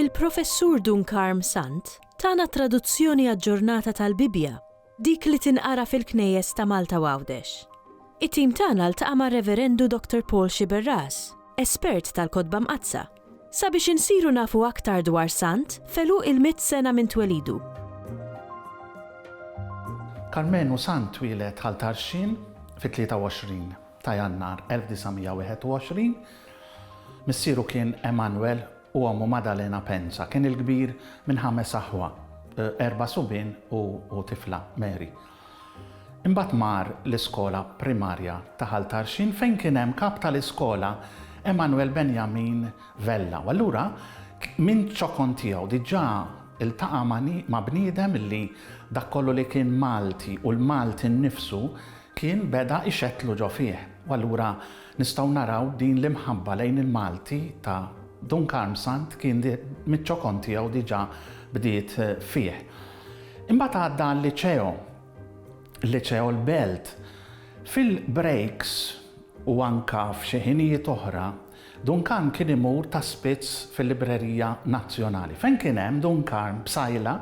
Il-Professur Dunkarm Sant tana traduzzjoni aġġornata tal-Bibja, dik li tinqara fil-Knejjes ta' Malta u Għawdex. It-tim tagħna ltaqa' ma' Reverendu Dr. Paul Xiberras, espert tal-Kotba Mqazza, sabiex insiru nafu aktar dwar Sant felu il-100 sena minn twelidu. Karmenu Sant twilet ħaltarxin fit-23 ta' Jannar 1921. Missieru kien Emanuel u għamu Madalena Penza, kien il-kbir minn 5 aħwa, 4 subien u tifla Mary. Imbagħad mar l-iskola primarja ta' ħaltarxin fejn kien hemm kap tal-iskola Emanuel Benjamin Vella. U allura minn ċokon tiegħu diġà iltaqa' ma' bniedem li dak kollu li kien Malti u l-Malti nnifsu kien beda ixettlu ġo fih. U allura nistgħu naraw din l-imħabba lejn il-Malti ta' Dunkarm Sant kien mit-ċokon tiegħu diġà bdiet fih. Imbagħad għadda l-liċeo l-Belt. Fil-breaks u anka f'xi ħinijiet oħra, Dunkarm kien imur ta' spizz fil-Librerija Nazzjonali. Fejn kien hemm Dunkarm b'sajla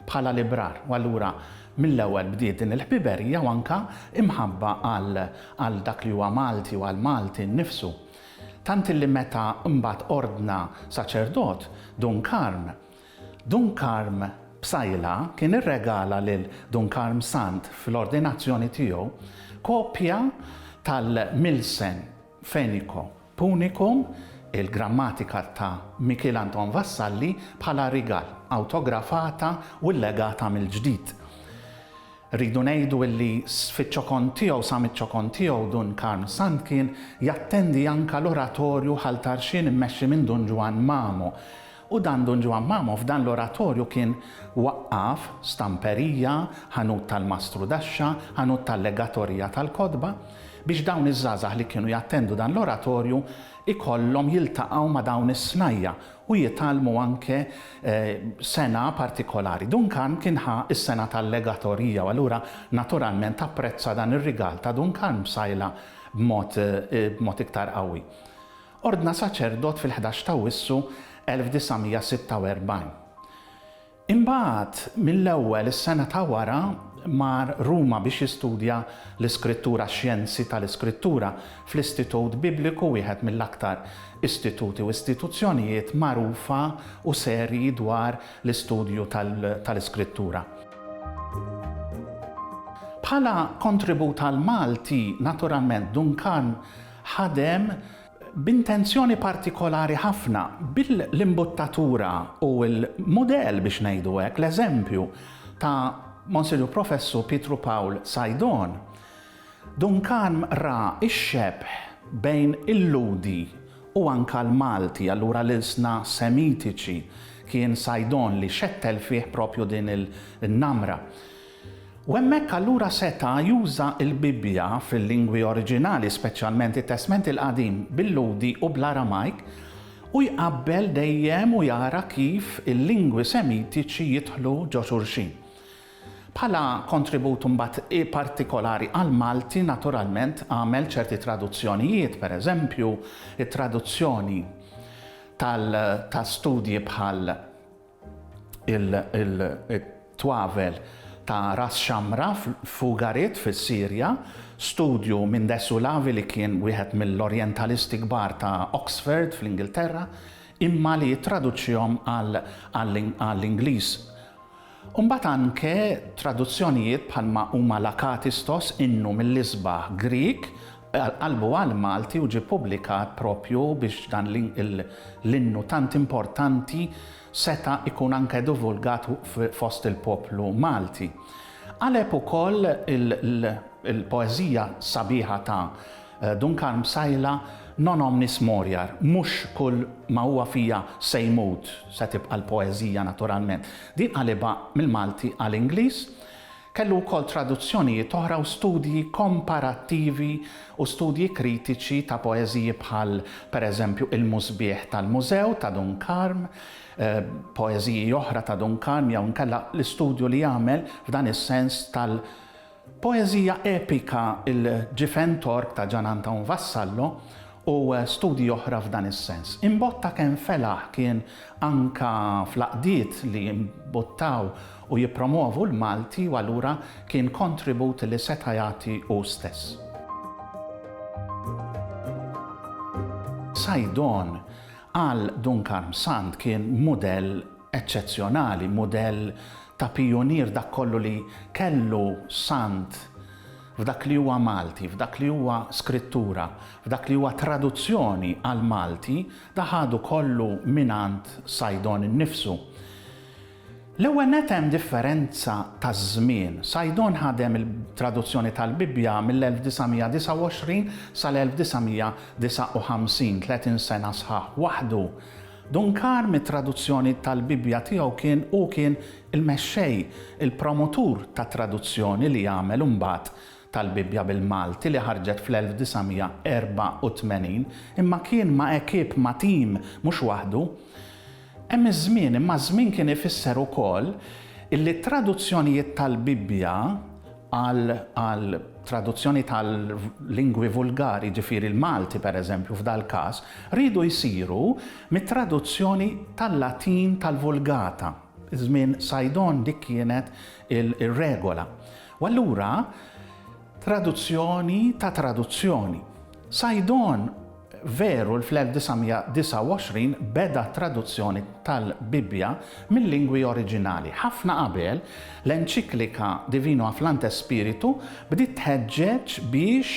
bħala librar. U allura mill-ewwel bdiet din il-ħbiberija u anka imħabba għal dak li huwa Malti u għal Malti nnifsu. Tant li meta imbagħad ordna saċerdot Dunkarm b'sajla kien irregala lil Dunkarm Sant fl-ordinazzjoni tiegħu kopja tal-Milsen Fenico Punicum, il-grammatika ta' Michel Anton Vassalli bħala rigal, autografata u llegata mill-ġdid. Rridu ngħidu li fiċ-ċokon tiegħu sa miċ-ċokon tiegħu Dunkarm Sant kien jattendi anke l-oratorju ħaltarxin immexxi minn Dun Ġwan Mamo. U dan Dun Ġwan Mamo f'dan l-oratorju kien waqqaf stamperija, ħanut tal-Mastru Daxxa, ħanut tal-Legatorija tal-Kotba biex dawn iż-żgħażagħ li kienu jattendu dan l-oratorju ikollhom jiltaqgħu ma' dawn is-snajja u jitalmu anke sena partikolari. Dunkarm kien is-sena tal-legatorija u allura naturalment apprezza dan ir-rigal ta' Dunkarm b'sajla b'mod iktar qawwi. Ordna saċerdot fil-11 ta' Wissu 1946. Imbagħad mill-ewwel is-sena ta' wara mar Ruma biex jistudja l-iskrittura, xjenzi tal-iskrittura fl-Istitut Bibliku, wieħed mill-aktar istituti u istituzzjonijiet magħrufa u serji dwar l-istudju tal-iskrittura. Bħala kontribut għal Malti, naturalment Dunkarm ħadem b'intenzjoni partikolari ħafna bil-imbuttatura u l-modell biex ngħidu hekk, l-eżempju ta' Monsignor Professor Pietro Paul Sajdon. Dunkarm ra ix-xebħ bejn il-Ludi u anka l-Malti, allura l-isna semitiċi, kien Sajdon li xettel fih propju din il-namra. U hemmhekk allura seta' juża l-Bibja fil-lingwi oriġinali, speċjalment it-Testament il-Qadim bil-Ludi u bl-Aramajk, u jqabbel dejjem u jara kif il-lingwi semitiċi jidħlu ġo xulxin. Bħala kontribut mbagħad partikolari għal Malti, naturalment għamel ċerti traduzzjonijiet, pereżempju it-traduzzjoni ta' studji bħal il-twavel ta' Ras Xamra f'Ugarit fis-Sirja, studju minn Desulavi li kien wieħed mill-orjentalisti kbar ta' Oxford fl-Ingilterra, imma li traduċjhom għall-Ingliż. Imbagħad anke traduzzjonijiet bħalma huma Lakatistos innu mill-isbaħ Grik qalbu għal Malti u ġie ppubblikat propju biex dan l-innu tant importanti seta' ikun anke divulgat fost il-poplu Malti. Għalhekk ukoll il-poeżija sabiħa ta' Dunkarm sajla non omnis moriar, mhux kull ma huwa fija se jmut, se tibqa' l-poeżija naturalment. Din qalibha mill-Malti għall-Ingliż, Kellu wkoll traduzzjonijiet oħra u studji komparattivi u studji kritiċi ta' poeżiji bħal pereżempju Il-Musbieħ tal-Mużew ta' Dunkarm, poeżiji oħra ta' Dunkarm jew nkella l-istudju li jagħmel f'dan is-sens tal-poeżija epika il-Ġifen Tork ta' Gian Anton Vassallo u studji oħra f'dan is-sens. Imbotta kemm felaħ kien anka fl-aqdiet li imbottaw u jippromovu l-Malti u allura kien kontribut li seta' jagħti hu stess. Sajdon għal Dunkarm Sant kien mudell eċċezzjonali, mudell ta' pionier dak kollu li kellu Sant f'dak li huwa Malti, f'dak li huwa skrittura, f'dak li huwa traduzzjoni għal Malti, ħadu kollu minant Sajdon innifsu. L-ewwel net hemm differenza ta' żmien. Sajdon ħadem il-traduzzjoni tal-Bibbja mill-1929 sal-1959, 30 sena sħaħ waħdu. Dunkarm it-traduzzjoni tal-Bibbja tiegħu kien il-mexxej, il-promotur ta' traduzzjoni li jagħmel imbagħad tal-Bibbja bil-Malti li ħarġet fl-1984, imma kien ma' ekip ma' tim mhux waħdu. Hemm iż-żmien, imma żmien kien ifisser ukoll illi traduzzjonijiet tal-Bibbja għal traduzzjoni tal-lingwi vulgari, ġifieri il-Malti pereżempju f'dal-każ, ridu jsiru mit-traduzzjoni tal-Latin tal-Vulgata. Iż-żmien Sajdon dik kienet ir-regola. U allura traduzzjoni ta' traduzzjoni. Sajdon veru fl-1929 beda traduzzjoni tal-Bibbja mill-lingwi oriġinali. Ħafna qabel l-enċiklika Divino Afflante Spiritu bdiet tħeġġeġ biex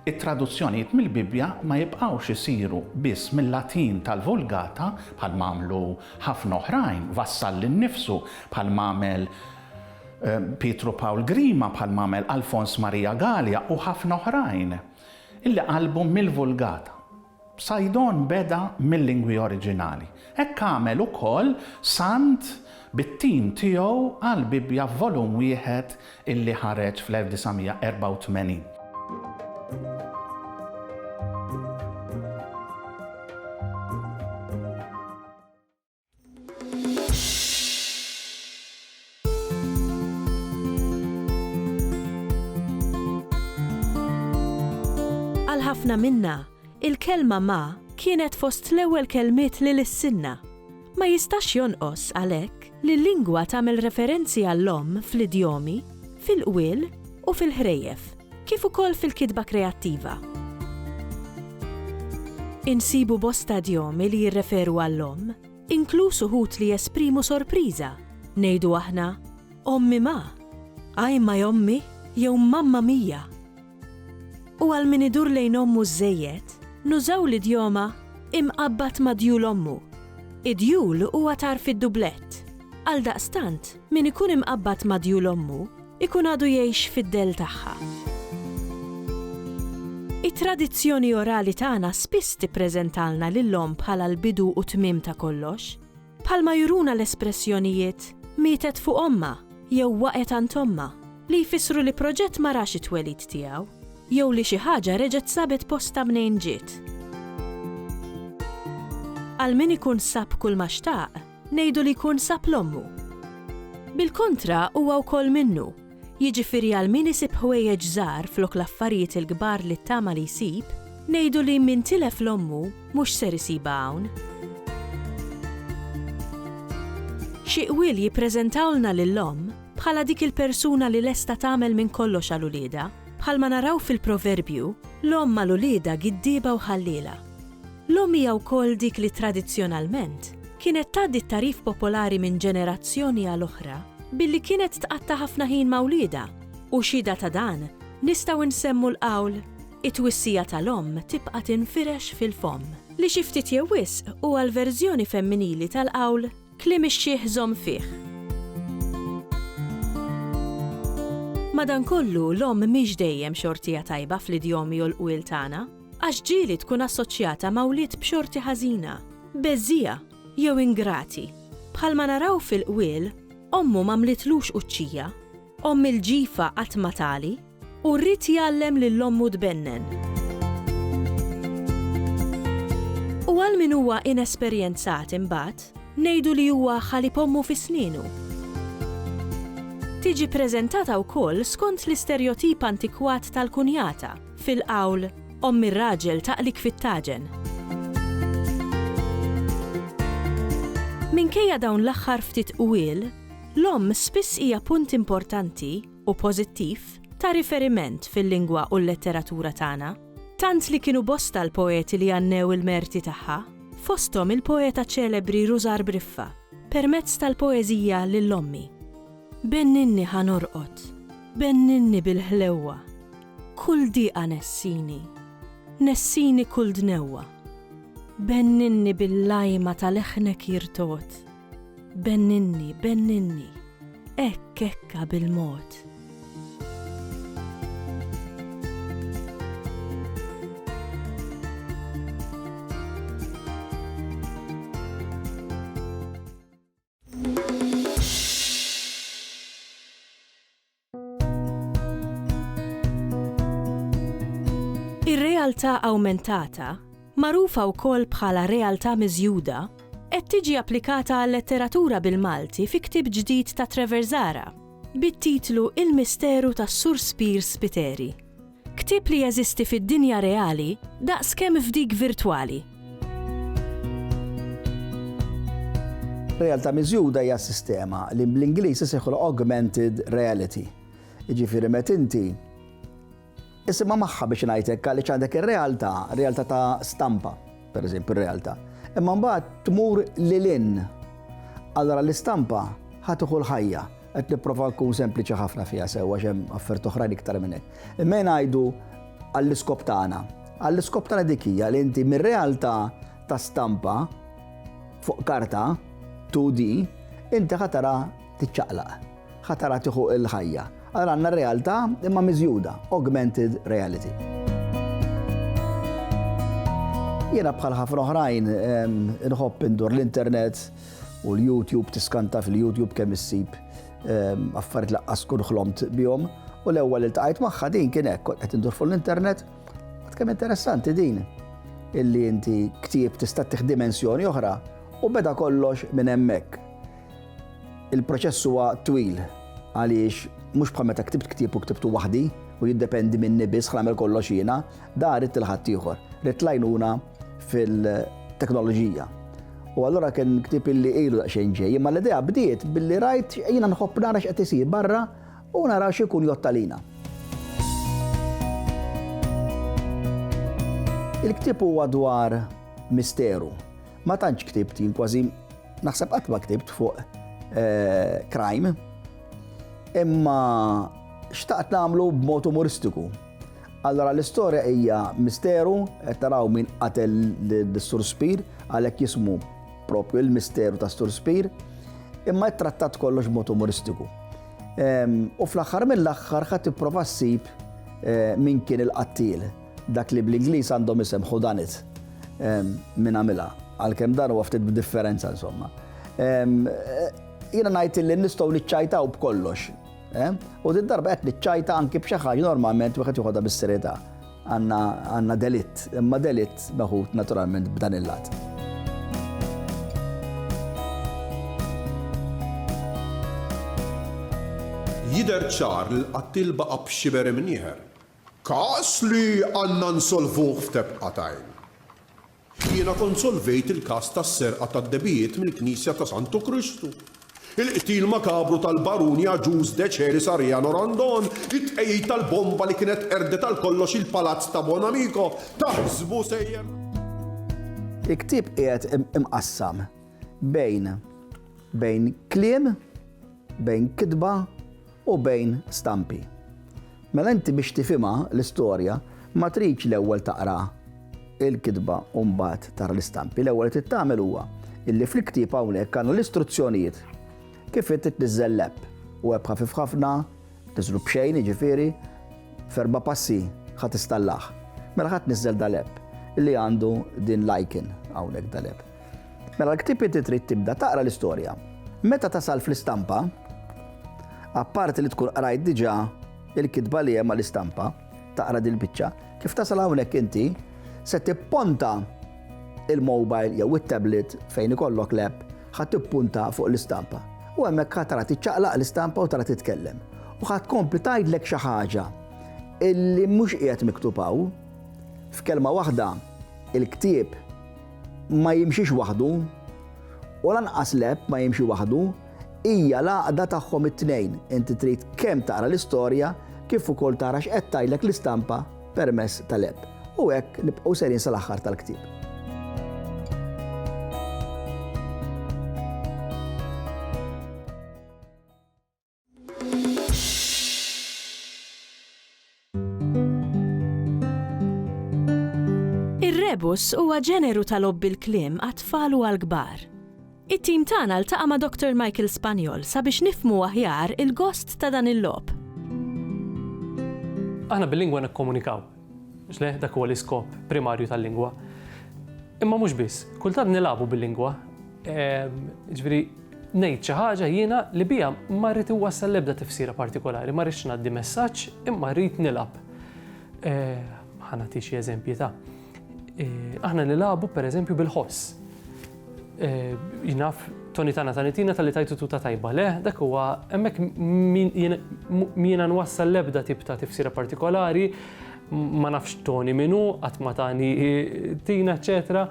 it-traduzzjonijiet mill-Bibbja ma jibqgħux isiru biss mill-Latin tal-Vulgata bħal mamlu ħafna oħrajn, Vassalli nnifsu bħal mamel Pietro Paul Grima bħal mamel Alfons Maria Gallia u ħafna oħrajn illi qalbu mill-Vulgata. Sajdon beda mill-lingwi oriġinali. Hekk għamel ukoll Sant bit-tim tiegħu għal Bibbja volum wieħed illi ħareġ fl-1984. Għal ħafna minna, il-kelma ma kienet fost l-ewwel kelmiet li l-sinna. Ma jistax jonqos għalhekk li l-lingwa tagħmel referenzi għall-omm fl-idjomi, fil-qwiel u fil-ħrejjef, kif ukoll fil-kitba kreattiva. Insibu bosta idjomi li jirreferu għall-omm, inkluż uħud li jesprimu sorpriża. Ngħidu aħna ommi ma, ajma jommi jew mamma mija. U għal min idur lejn ommu żejjed, nużaw l-idjoma imqabbat ma' djul ommu. Id-djul huwa tarf id-dublett. Għal daqstant, min ikun imqabbat ma' djul ommu, ikun għadu jgħix fid-del tagħha. It-tradizzjoni orali tagħna spiss tippreżentalna lill-omm bħala l-bidu u tmiem ta' kollox, bħalma juruna l-espressjonijiet mietet fuq omma jew waqgħet ant omma li jfissru li proġett ma rax it-twelid tiegħu, jew li xi ħaġa reġgħet sabet posta mnejn ġiet. Għal min ikun sab kull ma xtaq, ngħidu li jkun sab l-ommu. Bil-kontra huwa wkoll minnu, jiġifieri għal min isib ħwejjeġ żgħar flok l-affarijiet il-kbar li ttama li jsib, ngħidu li min tilef l-ommu mhux ser isibha hawn. Xi qwiel jippreżentawlna lill-omm bħala dik il-persuna li lesta tagħmel minn kollox għal ulieda, bħalma naraw fil-proverbju, l-omm mal-ulieda giddieba u ħalliela. L-omm hija wkoll dik li tradizzjonalment kienet tgħaddi t-tarif popolari minn ġenerazzjoni għal oħra billi kienet tqatta' ħafna ħin ma' wlieda u xhieda ta' dan nistgħu nsemmu l-qawl it-twissija tal-omm tibqa' tinfirex fil-fomm li xi ftit jew wisq huwa l-verżjoni femminili tal-qawl kliem ix-xieħ żomm fih. Madankollu l-omm mhix dejjem xortija tajba fl-idjomi u l-qwiel tagħna, għax ġieli tkun assoċjata ma' wlied b'xorti ħażina, beżżija jew ingrati. Bħalma naraw fil-qwiel, ommu ma mlitlux quċċija, omm il-ġifa qatt ma tali u rrid jgħallem lill-ommu tbennen. U għal min huwa inesperjenzat imbagħad, ngħidu li huwa ħalib ommu fi snienu. Tiġi preżentata wkoll skont l-istereotip antikwat tal-kunjata fil-qawl omm ir-raġel taqlik fit-taġen. Minkejja dawn l-aħħar ftit qwiel, l-omm spiss hija punt importanti u pożittiv ta' riferiment fil-lingwa u l-letteratura tagħna, tant li kienu bosta l-poeti li għannew il-merti tagħha, fosthom il-poeta ċelebri Rużar Briffa, permezz tal-poeżija lill-ommi. Benninni ħanorqod, benninni bil-ħlewwa, kull diqa nessini, nessini kull dnewwa. Benninni bil-lajma tal-eħnek jirtot, benninni, benninni, ekka bil-mod. Ir-realtà awmentata, magħrufa wkoll bħala realtà miżjuda, qed tiġi applikata għal-letteratura bil-Malti fi ktieb ġdid ta' Trevor Zara, bit-titlu Il-Misteru tas-Sur Spier Spiteri. Ktieb li jeżisti fid-dinja reali daqskemm f'dik virtwali. Realtà miżjuda hija sistema li bl-Ingliż isejħu augmented reality. Jiġifieri meta inti isimha magħha biex ngħidlek għaliex għandek ir-realtà, realtà ta' stampa, pereżempju ir-realtà. Imma mbagħad tmur lilin. Allora l-istampa ħadd tieħu l-ħajja, qed nipprova nkun sempliċi ħafna fiha sewwa x'hemm affarijiet oħrajn iktar minn hekk. Imma ngħidu għall-iskop tagħna. Għall-iskop tagħna dik hija li inti mir-realtà ta' stampa fuq karta 2D inti ħatara tiċċaqlaq, ħatara tieħu l-ħajja. Allora għandna realtà imma miżjuda, augmented reality. Jiena bħal ħafna oħrajn inħobb indur l-internet u l-YouTube, tiskanta fil-YouTube kemm issib affarijiet laqqas kun ħlomt bihom u l-ewwel iltqajt magħha din kien hekk qed indur fuq l-internet. Kemm interessanti din illi inti ktieb tista' tieħ dimensjoni oħra u beda kollox minn hemmhekk. Il-proċess huwa twil għaliex mhux bħal meta ktibt ktieb u ktibtu waħdi u jiddependi minni biss ħlamel kollox jiena, da rrid il-ħadd ieħor, rrid lajnuna fil-teknoloġija. U allura kien ktieb illi ilu daqsxejn ġej, imma l-idea bdiet billi rajt jiena nħobb nara x'qed isir barra u nara x'ikun jottalina. Il-ktieb huwa dwar misteru. Ma tantx ktibt jien kważi naħseb qatt ma ktibt fuq crime. Imma xtaqt nagħmlu b'mod umoristiku. Allora l-istorja hija misteru, qed taraw min qatel lis-Sur Spier, għalhekk jismu propju il-misteru tas-Sur Spier, imma ttrattat kollox b'mod umoristiku. U fl-aħħar mill-aħħar ħadd tipprova ssib min kien il-qattil, dak li bl-Ingliż għandhom isem who done it min għamilha, għalkemm dan huwa ftit b'differenza insomma. Jiena ngħid li nistgħu niċċajtaw b'kollox. U din darba qed niċċajta anke b'xi ħaġa normalment wieħed joħodha bis-serjetà. Għandna delitt, imma delitt meħud naturalment b'dan il-lat. Jidher ċar li l-qattil baqa' b'xiber minn ieħor. Każ li għandna nsolvuh f'tebqatajn. Jiena kont solvejt il-każ tas-serqa tad-debijiet mill-Knisja ta' Santu Kristu. Il-qtil makabru tal-baruni Aġuż Deċeri Sarjano Randon, it-tqejjid tal-bomba li kienet erdet tal-kollox il-palazz ta' Bonamico, taħsbu sejjer. Il-ktieb qiegħed imqassam bejn kliem, bejn kitba u bejn stampi. Mela inti biex tifhimha l-istorja ma tridx l-ewwel taqra il-kitba u mbagħad tara l-istampi. L-ewwel li trid tagħmel huwa illi fl-ktieb hawnhekk għandna l-istruzzjonijiet kif titniżżel l-app u web ħafif ħafna, tiżlu b'xejn jiġifieri f'erba' passi ħadd tistallaħ. Mela ħadd niżżel dal-app illi għandu din l-icon hawnhekk dal-app. Mela l-ktieb inti trid tibda taqra l-istorja. Meta tasal fl-istampa, Apparti li tkun qrajt diġà il-kitba li hemm l-istampa, taqra din il-biċċa, kif tasal hawnhekk inti se tipponta il-mobile jew it-tablet fejn ikollok l'app ħadd tippunta fuq l-istampa. U hemmhekk ħadd tara tiċċaqlaq l-istampa u tara titkellem. U ħadd tkompli tgħidlek xi ħaġa illi mhux qiegħed miktub hawn. F'kelma waħda il-ktieb ma jimxix waħdu u lanqas l'app ma jimxi waħdu, hija l-għaqda tagħhom it-tnejn. Inti trid kemm taqra l-istorja kif ukoll tara x'qed tgħidlek l-istampa permezz tal-app. U hekk nibqgħu serin sal-aħħar tal-ktieb. Ir-rebus huwa ġeneru tal-lob bil-kliem għat-tfal u għall-kbar. It-tim tagħna ltaqa' ma' Dr. Michael Spanjol sabiex nifhmu aħjar il-gost ta' dan il-lob. Aħna bil-lingwa nikkomunikaw. X'le dak huwa l-iskop primarju tal-lingwa. Imma mhux biss, kultant nilagħbu bil-lingwa. Ġifieri ngħid xi ħaġa jiena li biha ma rrid iwassal l-ebda tifsira partikolari, ma rridx ngħaddi messaġġ imma rrid nilgħab. Ħa nagħti xi eżempji ta' aħna nilagħbu pereżempju bil-ħoss. Jinaf Toni tagħna tanitina tal-li tajtu tuta tajba. Le, dak huwa hemmhekk jiena nwassal l-ebda tip ta' tifsira partikolari, ma nafx Toni minnu, qatt ma tani tina, eċetera.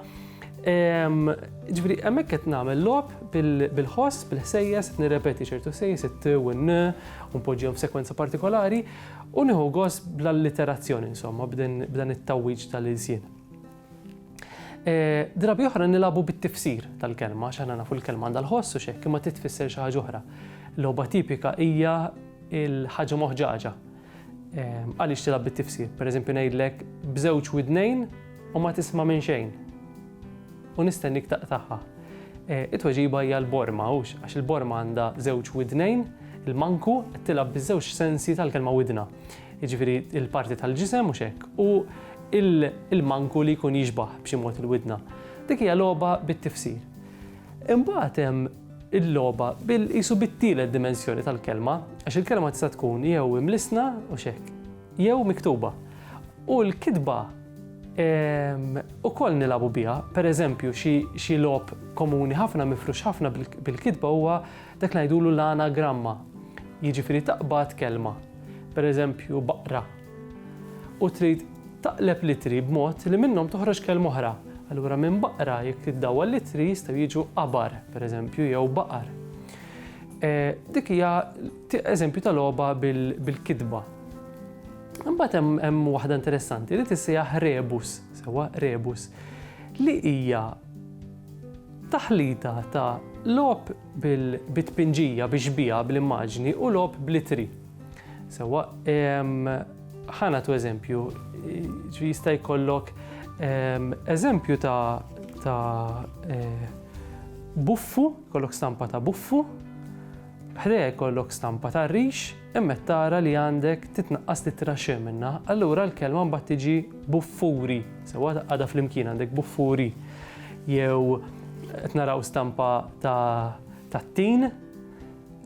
Ġifieri hemmhekk qed nagħmel logħob bil-ħoss, bil-ħsejjes, nirrepeti ċertu ħsejjes, it-t u n-n, u npoġġihom f'sekwenza partikolari u nieħu gost bl-allitterazzjoni insomma, b'dan it-tawwiġ tal-iżjien. Drabi oħra nilagħbu bit-tifsir tal-kelma, x'aħna nafu l-kelma għandha l-ħoss u x'hekk imma titfisser xi ħaġa oħra. Logħba tipika hija l-ħaġa moħġaġa. Għaliex tilgħab bit-tifsir. Pereżempju ngħidlek b'żewġ widnejn u ma tisma' minn xejn. U nistennik taqtaħħa. It-tweġiba hija l-borma għax il-borma għandha żewġ widnejn, il-manku qed tilgħab biż-żewġ sensi tal-kelma widna. Jiġifieri il-parti tal-ġisem u x'hekk. U il-manku li jkun jiġbaħ b'xi mod il-widna. Dik hija logħba bit-tifsir. Imbagħad hemm il-logħba qisu bit-tielet dimensjoni tal-kelma, għax il-kelma tista' tkun jew imlisna u x'hekk, jew miktuba. U l-kitba ukoll nilagħbu biha, pereżempju xi logħob komuni ħafna mifrux ħafna bil-kitba huwa dak li ngħidulu l-anagramma. Jiġifieri taqbad kelma. Pereżempju baqra. U trid taqleb litri b'mod li minnhom toħroġ kelma oħra. Allura minn baqra jekk tiddawwa l-litri jistgħu jiġu qabar, pereżempju, jew baqar. Dik hija eżempju ta' logħba bil-kitba. Imbagħad hemm waħda interessanti li tissejjaħ rebus, sewwa rebus, li hija taħlita ta' logħob bit-tpinġija biex biha bl-immaġni u logħob bl-litri. Sewwa ħanatu eżempju, jista' jkollok eżempju ta' buffu, jkollok stampa ta' buffu, ħdejja jkollok stampa ta' rix, imma tara li għandek titnaqqas tittra xi minnha, allura l-kelma mbagħad tiġi buffuri, sewwa għadha flimkien għandek buffuri. Jew qed naraw stampa ta' tin,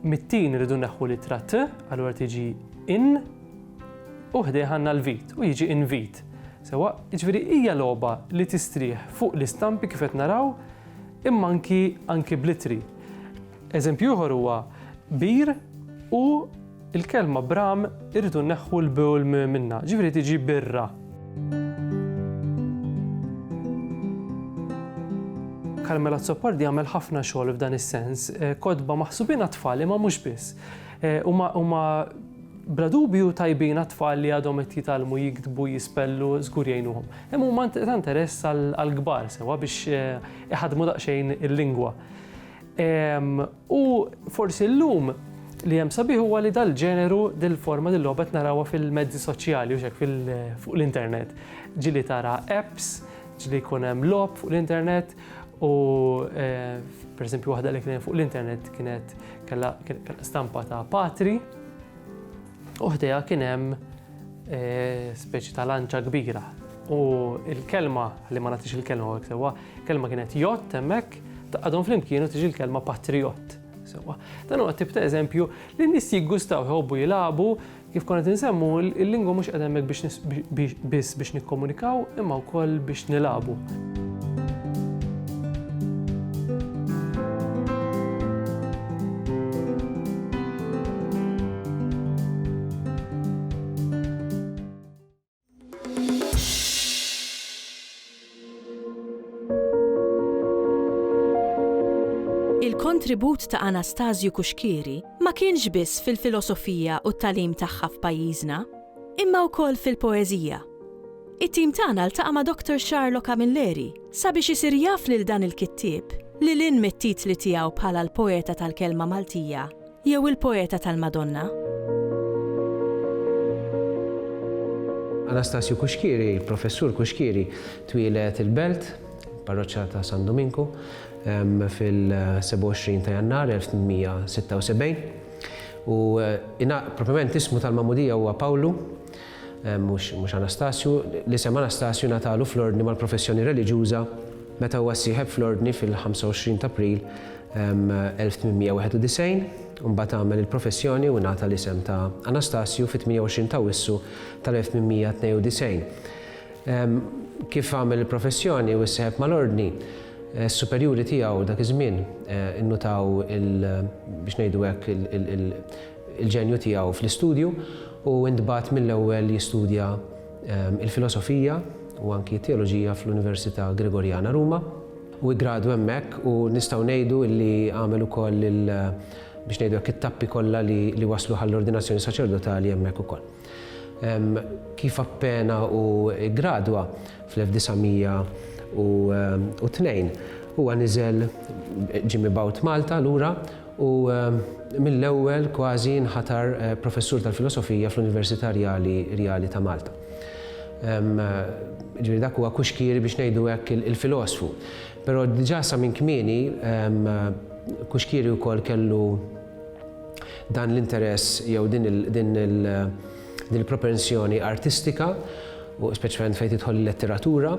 mit-tin iridu neħħu litra t, allura tiġi in, u ħdejja ħanna l-vit u jiġi invit. Sewwa, jiġifieri hija logħba li tistrieħ fuq l-istampi kif qed naraw imma anki bl-ittri. Eżempju ieħor huwa bir u l-kelma bram irridu nneħħu l-b u l-m minnha, ġifieri tiġi birra. Karmela Zoppardi għamel ħafna xogħol f'dan is-sens, kodba maħsubin għat-tfal imma mhux biss. Huma bla dubju tajbin għat-tfal li għadhom qed jitalmu jiktbu jispellu żgur jgħinuhom. Hemm huma ta' interess għall-kbar sewwa biex iħaddmu daqsxejn il-lingwa. U forsi llum li hemm sabiħ huwa li dal-ġeneru dil-forma dil-logħba qed narawha fil-mezzi soċjali u x'hekk fuq l-internet. Ġieli tara apps, ġieli jkun hemm logħob fuq l-internet u pereżempju waħda li kien fuq l-internet kienet kellha stampa ta' patri. U ħdejja kien hemm speċi ta' lanċa kbira. U l-kelma, li ma nagħtix il-kelma hekk sewwa, kelma kienet jott hemmhekk, taqgħadhom flimkien u tiġi l-kelma patriott. Sewa. Dan huwa tip ta' eżempju li n-nies jiggustaw jħobbu jilagħbu kif konna insemmu il-lingwa mhux qed hemmhekk biex nikkomunikaw imma wkoll biex nilagħbu. Il-kontribut ta' Anastasju Kuxkieri ma kienx biss fil-filosofija u t-tagħlim tagħha f'pajjiżna, imma wkoll fil-poeżija. It-tim tagħna ltaqa' ma' Dr. Charlo Camilleri sabiex isir jaf lil dan il-kittieb li lin mit-titli tiegħu bħala l-poeta tal-kelma Maltija jew il-poeta tal-Madonna. Anastasju Kuxkieri, il-professur Kuxkieri, twilet il-Belt, parroċċa ta' San Dominku, fil-27 ta' Jannar 1876 u proprjament ismu tal-Mamudija huwa Pawlu, mhux Anastasju, l-isem Anastasju natalu fl-ordni mal-professjoni reliġjuża meta huwa ssieħeb fl-ordni fil-25 ta' April 1891 u mbagħad għamel il-professjoni u ngħata l-isem ta' Anastasju fit-28 ta' Awwissu tal-1892. Kif għamel il-professjoni u ssieħeb mal-ordni, s-superjuri tiegħu dak iż-żmien innutaw biex ngħidu hekk il-ġenju tiegħu fl-istudju u ntbagħat mill-ewwel jistudja il-filosofija u anki teoloġija fl-Università Gregorjana Ruma u jgradu hemmhekk u nistgħu ngħidu li għamel ukoll biex ngħidu hekk it-tappi kollha li waslu ħall-ordinazzjoni saċerdotali hemmhekk ukoll. Kif appena u gradwa fl-1902 huwa niżel ġie mibgħut Malta lura u mill-ewwel kważi nħatar professur tal-filosofija fl-Università Rjali ta' Malta. Ġifieri dak huwa Kuxkieri biex ngħidu hekk il-filosofu. Però diġà sa minn kmieni Kuxkieri wkoll kellu dan l-interess jew din il-propensjoni artistika u speċjalment fejn tidħol il-letteratura.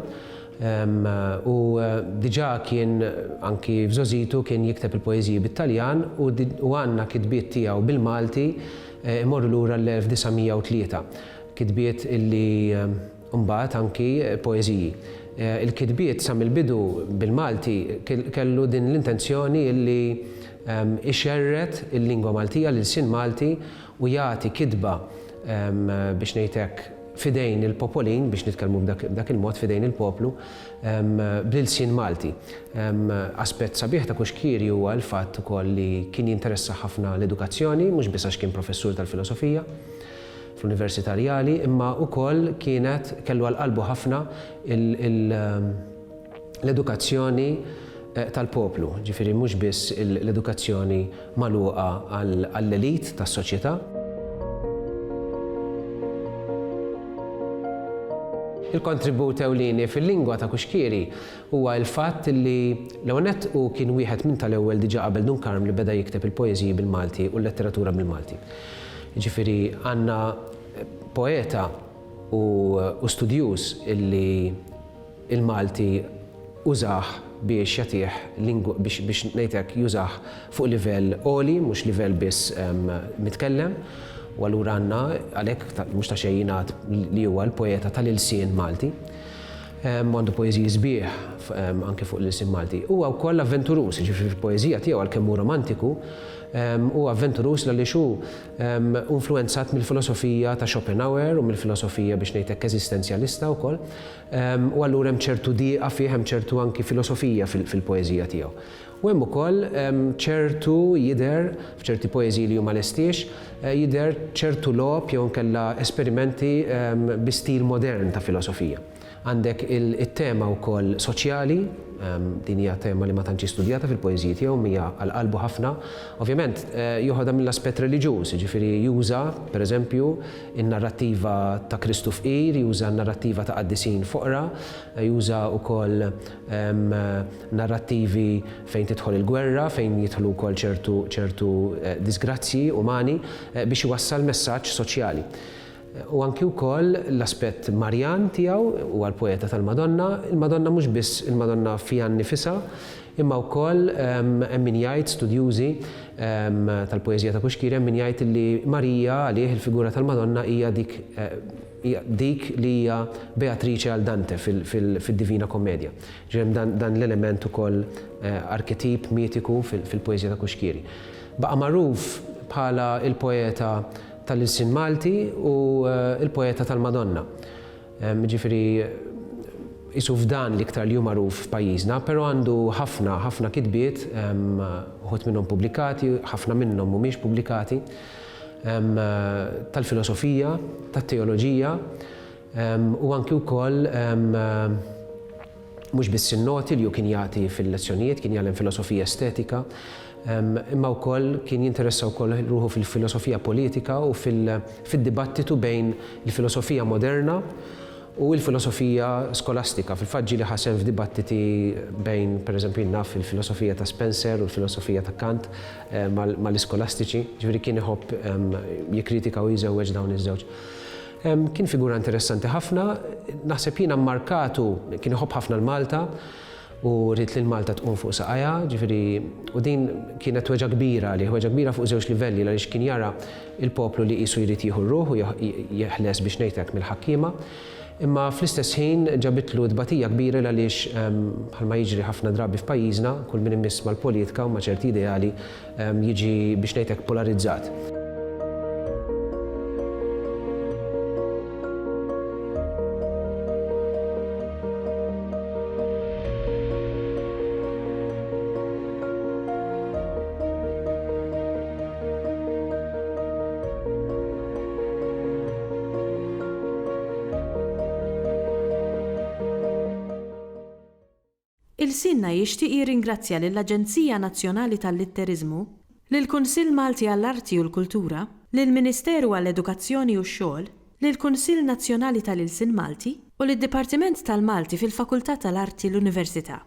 U diġà kien anki f'Żożitu kien jikteb il-poeżiji bit-Taljan u għandna kitbiet tiegħu bil-Malti imorru lura l-1903. Kitbiet illi mbagħad anki poeżiji. Il-kitbiet sa mill-bidu bil-Malti kellu din l-intenzjoni illi ixerret il-lingwa Maltija lil-sin Malti u jagħti kitba biex ngħid hekk fidejn il-popolin, biex nitkellmu b'dak il-mod fidejn il-poplu, bl-ilsien Malti. Aspett sabiħ ta' Kuxkieri huwa l-fatt ukoll li kien jinteressa ħafna l-edukazzjoni, mhux biss għax kien professur tal-filosofija fl-Università Rjali, imma wkoll kellu għal-qalbu ħafna l-edukazzjoni tal-poplu, ġifieri mhux biss l-edukazzjoni magħluqa għall-elit tas-soċjetà. Il-kontribut ewlieni fil-lingwa ta' Kuxkieri huwa l-fatt li l-ewwel u kien wieħed minn tal-ewwel diġà qabel Dunkarm li beda jikteb il-poeżiji bil-Malti u l-letteratura bil-Malti. Jiġifieri għandna poeta u studjuż illi il-Malti użah biex jagħtih biex ngħidlek jużah fuq livell għoli, mhux livell biss mitkellem. U allura għandna għalhekk mhux ta' xejn jingħad li huwa l-poeta tal-ilsien Malti. Għandu poeżiji sbieħ anke fuq l-ilsien Malti. Huwa wkoll avventurus, ġifieri fil-poeżija tiegħu għalkemm hu romantiku, huwa avventurus għaliex hu influenzat mill-filosofija ta' Schopenhauer u mill-filosofija biex ngħid hekk eżistenzjalista wkoll. U allura hemm ċertu dieqa fih, hemm ċertu anki filosofija fil-poeżija tiegħu. U hemm ukoll ċertu jidher f'ċerti poeżiji li huma lestiex jidher ċertu logħob jew nkella esperimenti bi stil modern ta' filosofija. Għandek il-tema wkoll soċjali, din hija tema li ma tantx studjata fil-poeżiji tiegħu hija għal-qalbu ħafna. Ovvjament joħodha mill-aspett reliġjuż, jiġifieri juża pereżempju in-narrattiva ta' Kristu fqir, juża n-narrattiva ta' qaddisin foqra, juża wkoll narrattivi fejn tidħol il-gwerra, fejn jidħlu wkoll ċertu disgrazzi umani biex iwassal messaġġ soċjali. U anki wkoll l-aspett Marjan tiegħu huwa l-poeta tal-Madonna. Il-Madonna mhux biss il-Madonna fiha nnifisha, Imma wkoll hemm min jgħid studjużi tal-poeżija ta' Kuxkiri hemm min jgħid li Marija għalih il-figura tal-Madonna hija dik li hija Beatrice għal Dante fil-Divina Kommedja. Ġem dan l-element ukoll arketip mitiku fil-poeżija ta' Kuxkiri. Baqa' magħruf bħala il-poeta tal-Ilsin Malti u il-poeta tal-Madonna. Ġifieri isu f'dan l-iktar li hu magħruf f'pajjiżna, però għandu ħafna kitbiet, uħud minnhom pubblikati, ħafna minnhom mhumiex pubblikati, tal-filosofija, tat-teoloġija u anki wkoll mhux biss in-noti li hu kien jagħti fil-lezzjonijiet, kien jagħlem filosofija estetika, imma wkoll kien jinteressa wkoll ruħu fil-filosofija politika u fid-dibattitu bejn il-filosofija moderna u l-filosofija skolastika. Fil-fatt li ħasem f'dibattiti bejn, pereżempju, naf il-filosofija ta' Spencer u l-filosofija ta' Kant mal-iskolastiċi, ġifieri kien iħobb jikkritika u jiżewweġ dawn iż-żewġ. Kien figura interessanti ħafna, naħseb jiena mmarkatu, kien iħobb ħafna l-Malta u rrid li l-Malta tqum fuq saqajja, ġifieri u din kienet weġa kbira fuq żewġ livelli għaliex kien jara il-poplu li qisu jrid jieħu r-ruħ u jeħles biex ngħidlek mill-ħakkiema. Imma fl-istess ħin ġabitlu dbatija kbira għaliex bħalma jiġri ħafna drabi f'pajjiżna, kull min imiss mal-politika u ma' ċerti ideali jiġi biex ngħidlek polarizzat. Il-Sinna jixtieq jirringrazzja lill-Aġenzija Nazzjonali tal-Litterizmu, lill-Kunsill Malti għall-Arti u l-Kultura, lill-Ministeru għall-Edukazzjoni u x-Xogħol, lill-Kunsill Nazzjonali tal-Ilsin Malti u lid-Dipartiment tal-Malti fil-Fakultà tal-Arti l-Università.